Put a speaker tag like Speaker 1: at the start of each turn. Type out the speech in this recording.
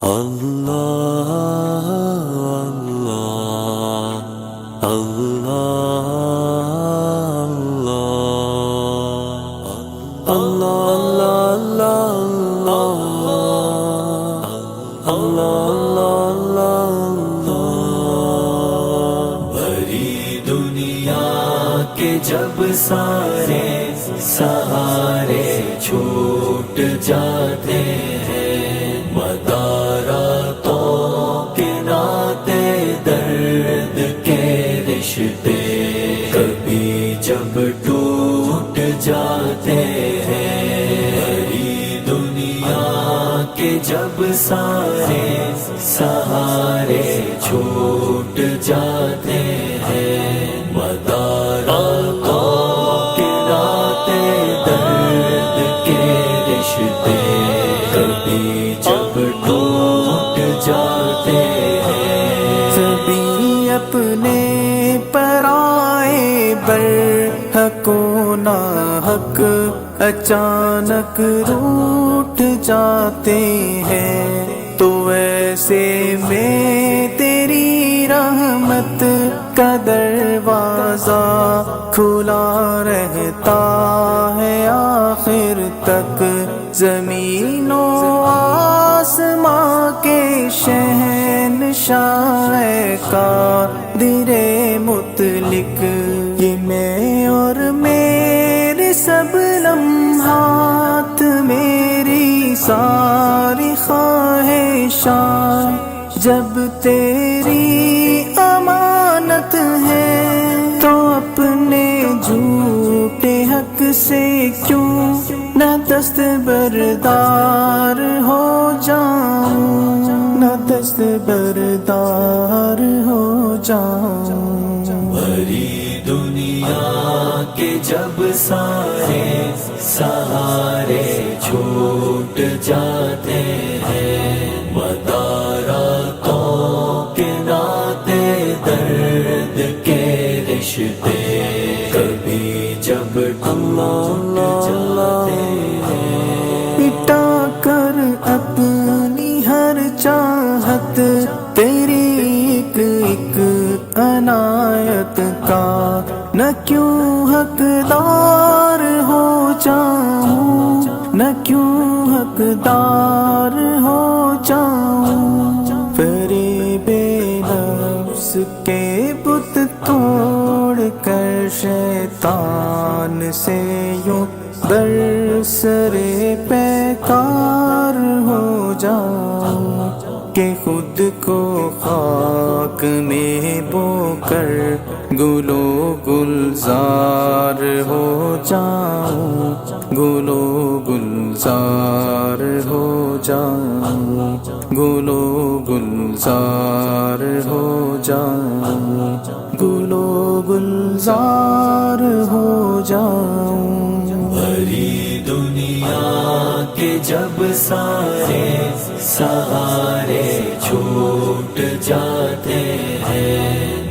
Speaker 1: اللہ اللہ اللہ اللہ اللہ بھری دنیا کے جب سارے سہارے چھوٹ جاتے ہیں، مداراتوں کے ناطے درد کے رشتے کبھی جب ٹوٹ جاتے ہیں، بھری دنیا کے جب سارے سہارے چھوٹ جاتے ہیں، مداراتوں کے ناطے درد کے رشتے کبھی جب ٹوٹ جاتے ہیں،
Speaker 2: سبھی اپنے پرائے برحق و ناحق اچانک روٹھ جاتے ہیں، تو ایسے میں تیری رحمت کا دروازہ کھلا رہتا ہے آخر تک، زمین و آسماں کے شہنشاہ قادر مطلق، یہ میں اور میرے سب لمحات، میری ساری خواہشات جب تیری امانت ہے، تو اپنے جھوٹے حق سے کیوں نہ دستبردار ہو جاؤں، نہ دستبردار ہو جاؤں،
Speaker 1: بھری دنیا کے جب سارے سہارے چھوٹ جاتے ہیں، مداراتوں کے ناطے درد کے رشتے کبھی جب ٹوٹ جاتے ہیں،
Speaker 2: مٹا کر اپنی ہر چاہت تیری ایک ایک عنایت کا نہ کیوں حقدار ہو جاؤں، نہ کیوں حقدار ہو جاؤں، فریب نفس کے بت توڑ کر شیطان سے یوں برسرے پیکار ہو جاؤں، کہ خود کو خاک میں بو کر گل و گلزار ہو جاؤں، گل و گلزار ہو جاؤں، گل و گلزار ہو جاؤں، گل و گلزار ہو جاؤں،
Speaker 1: بھری دنیا کے جب سارے سہارے چھوٹ جاتے ہیں،